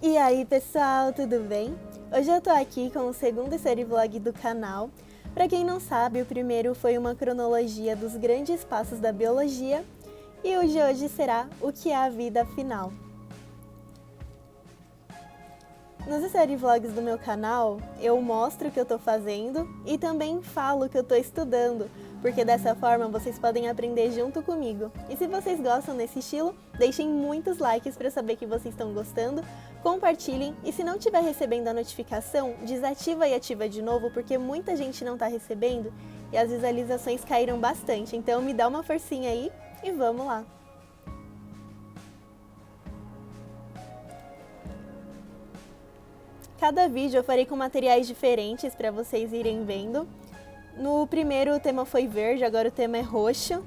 E aí pessoal, tudo bem? Hoje eu tô aqui com o segundo story vlog do canal. Pra quem não sabe, o primeiro foi uma cronologia dos grandes passos da biologia e o de hoje será o que é a vida afinal. Nos story vlogs do meu canal, eu mostro o que eu tô fazendo e também falo o que eu tô estudando, porque dessa forma vocês podem aprender junto comigo. E se vocês gostam desse estilo, deixem muitos likes para saber que vocês estão gostando, compartilhem e se não estiver recebendo a notificação, desativa e ativa de novo, porque muita gente não tá recebendo e as visualizações caíram bastante, então me dá uma forcinha aí e vamos lá! Cada vídeo eu farei com materiais diferentes para vocês irem vendo. No primeiro o tema foi verde, agora o tema é roxo.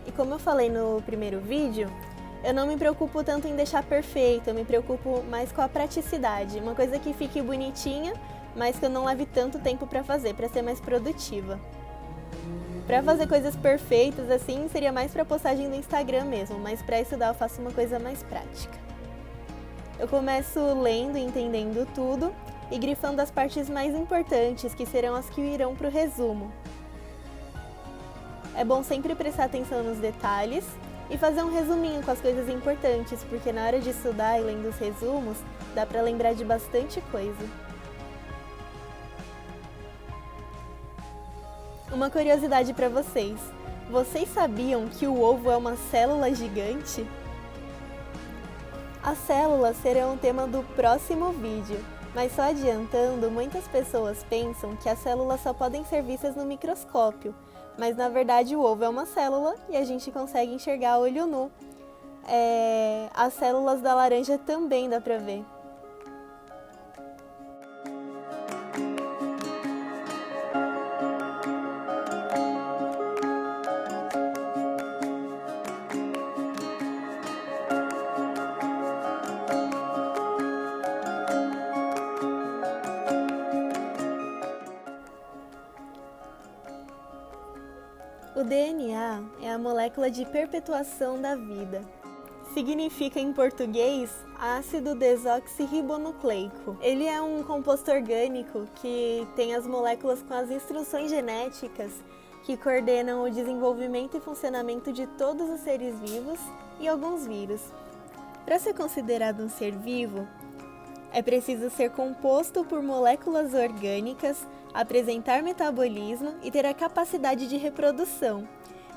E como eu falei no primeiro vídeo, eu não me preocupo tanto em deixar perfeito, eu me preocupo mais com a praticidade. Uma coisa que fique bonitinha, mas que eu não leve tanto tempo para fazer, para ser mais produtiva. Pra fazer coisas perfeitas assim, seria mais pra postagem no Instagram mesmo, mas pra estudar eu faço uma coisa mais prática. Eu começo lendo e entendendo tudo e grifando as partes mais importantes, que serão as que irão pro resumo. É bom sempre prestar atenção nos detalhes e fazer um resuminho com as coisas importantes, porque na hora de estudar e lendo os resumos, dá pra lembrar de bastante coisa. Uma curiosidade para vocês. Vocês sabiam que o ovo é uma célula gigante? As células serão o tema do próximo vídeo, mas só adiantando, muitas pessoas pensam que as células só podem ser vistas no microscópio, mas na verdade o ovo é uma célula e a gente consegue enxergar a olho nu. As células da laranja também dá para ver. O DNA é a molécula de perpetuação da vida. Significa em português ácido desoxirribonucleico. Ele é um composto orgânico que tem as moléculas com as instruções genéticas que coordenam o desenvolvimento e funcionamento de todos os seres vivos e alguns vírus. Para ser considerado um ser vivo, é preciso ser composto por moléculas orgânicas, apresentar metabolismo e ter a capacidade de reprodução.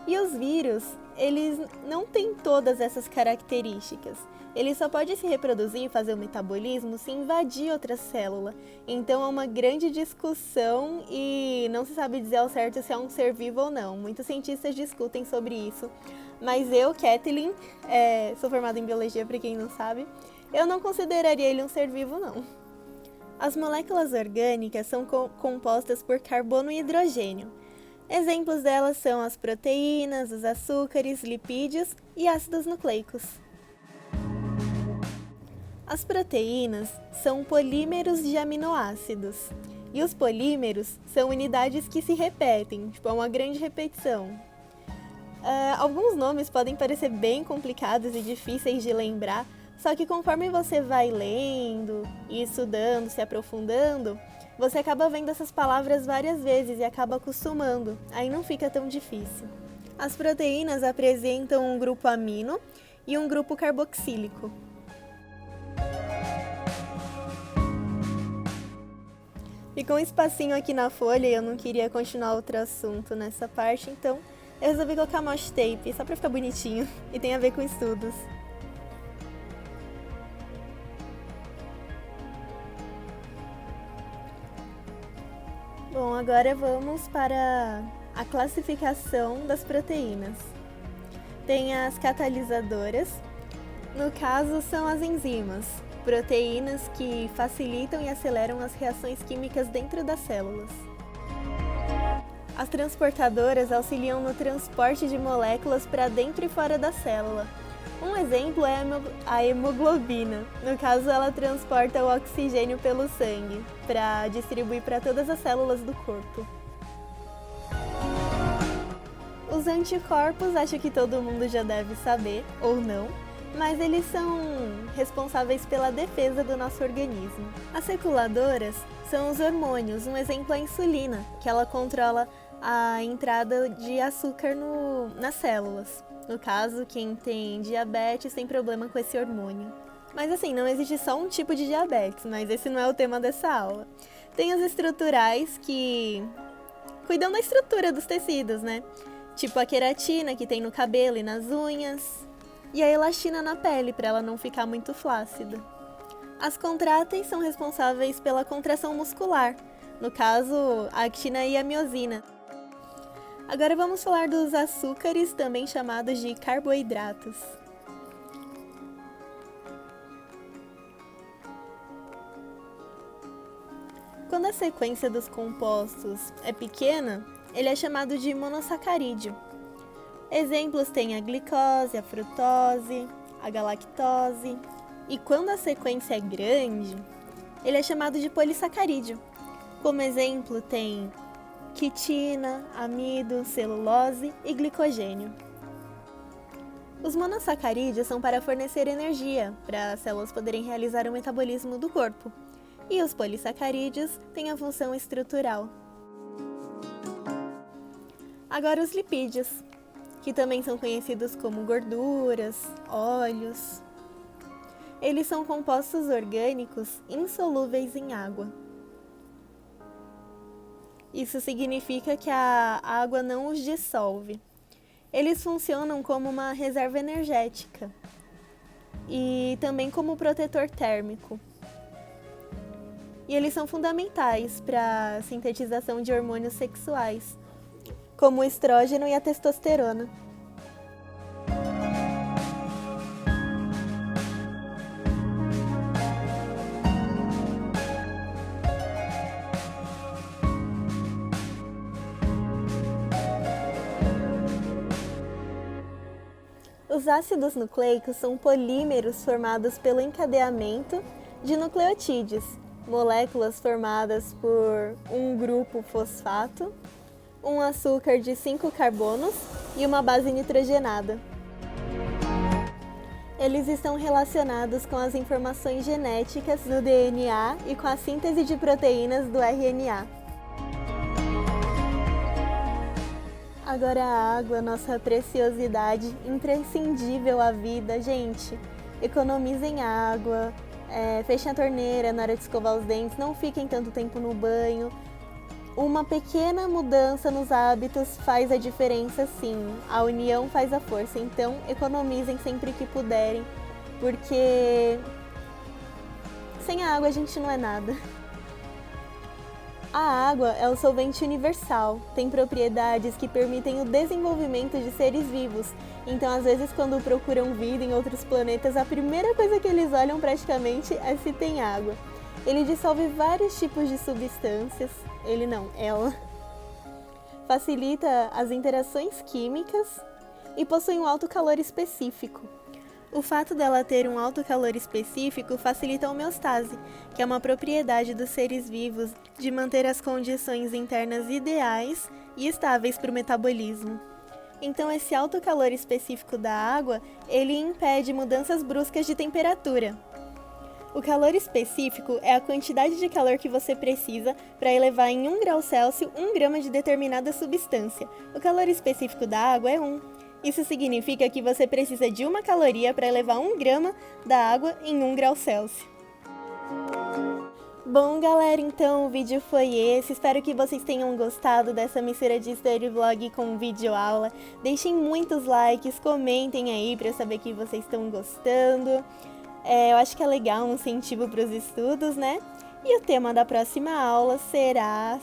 E os vírus, eles não têm todas essas características. Ele só pode se reproduzir e fazer o metabolismo se invadir outra célula. Então é uma grande discussão e não se sabe dizer ao certo se é um ser vivo ou não. Muitos cientistas discutem sobre isso. Mas eu, Kathleen, sou formada em biologia para quem não sabe, eu não consideraria ele um ser vivo, não. As moléculas orgânicas são compostas por carbono e hidrogênio. Exemplos delas são as proteínas, os açúcares, lipídios e ácidos nucleicos. As proteínas são polímeros de aminoácidos. E os polímeros são unidades que se repetem, tipo uma grande repetição. Alguns nomes podem parecer bem complicados e difíceis de lembrar, só que conforme você vai lendo e estudando, se aprofundando, você acaba vendo essas palavras várias vezes e acaba acostumando, aí não fica tão difícil. As proteínas apresentam um grupo amino e um grupo carboxílico. Ficou um espacinho aqui na folha e eu não queria continuar outro assunto nessa parte, então eu resolvi colocar washi tape, só pra ficar bonitinho e tem a ver com estudos. Bom, agora vamos para a classificação das proteínas. Tem as catalisadoras, no caso são as enzimas, proteínas que facilitam e aceleram as reações químicas dentro das células. As transportadoras auxiliam no transporte de moléculas para dentro e fora da célula. Um exemplo é a hemoglobina. No caso, ela transporta o oxigênio pelo sangue para distribuir para todas as células do corpo. Os Os anticorpos, acho que todo mundo já deve saber, ou não, mas eles são responsáveis pela defesa do nosso organismo. As reguladoras são os hormônios, um exemplo é a insulina, que ela controla a entrada de açúcar nas células. No caso, quem tem diabetes tem problema com esse hormônio. Mas assim, não existe só um tipo de diabetes, mas esse não é o tema dessa aula. Tem os estruturais que cuidam da estrutura dos tecidos, né? Tipo a queratina que tem no cabelo e nas unhas, e a elastina na pele para ela não ficar muito flácida. As contráteis são responsáveis pela contração muscular, no caso, a actina e a miosina. Agora vamos falar dos açúcares, também chamados de carboidratos. Quando a sequência dos compostos é pequena, ele é chamado de monossacarídeo. Exemplos têm a glicose, a frutose, a galactose. E quando a sequência é grande, ele é chamado de polissacarídeo. Como exemplo tem quitina, amido, celulose e glicogênio. Os monossacarídeos são para fornecer energia, para as células poderem realizar o metabolismo do corpo. E os polissacarídeos têm a função estrutural. Agora os lipídios, que também são conhecidos como gorduras, óleos. Eles são compostos orgânicos insolúveis em água. Isso significa que a água não os dissolve. Eles funcionam como uma reserva energética e também como protetor térmico. E eles são fundamentais para a sintetização de hormônios sexuais, como o estrógeno e a testosterona. Os ácidos nucleicos são polímeros formados pelo encadeamento de nucleotídeos, moléculas formadas por um grupo fosfato, um açúcar de 5 carbonos e uma base nitrogenada. Eles estão relacionados com as informações genéticas do DNA e com a síntese de proteínas do RNA. Agora a água, nossa preciosidade, imprescindível à vida. Gente, economizem água, fechem a torneira na hora de escovar os dentes, não fiquem tanto tempo no banho. Uma pequena mudança nos hábitos faz a diferença, sim. A união faz a força, então economizem sempre que puderem, porque sem a água a gente não é nada. A água é o solvente universal, tem propriedades que permitem o desenvolvimento de seres vivos. Então, às vezes, quando procuram vida em outros planetas, a primeira coisa que eles olham praticamente é se tem água. Ele dissolve vários tipos de substâncias, ela. Facilita as interações químicas e possui um alto calor específico. O fato dela ter um alto calor específico facilita a homeostase, que é uma propriedade dos seres vivos de manter as condições internas ideais e estáveis para o metabolismo. Então, esse alto calor específico da água, ele impede mudanças bruscas de temperatura. O calor específico é a quantidade de calor que você precisa para elevar em 1 grau Celsius 1 grama de determinada substância. O calor específico da água é 1. Isso significa que você precisa de 1 caloria para elevar 1 grama da água em 1 grau Celsius. Bom, galera, então o vídeo foi esse. Espero que vocês tenham gostado dessa mistura de story vlog com vídeo aula. Deixem muitos likes, comentem aí para eu saber que vocês estão gostando. Eu acho que é legal, um incentivo para os estudos, né? E o tema da próxima aula será,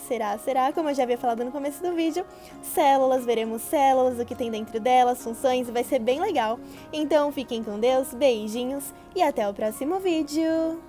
como eu já havia falado no começo do vídeo, células. Veremos células, o que tem dentro delas, funções, vai ser bem legal. Então fiquem com Deus, beijinhos e até o próximo vídeo!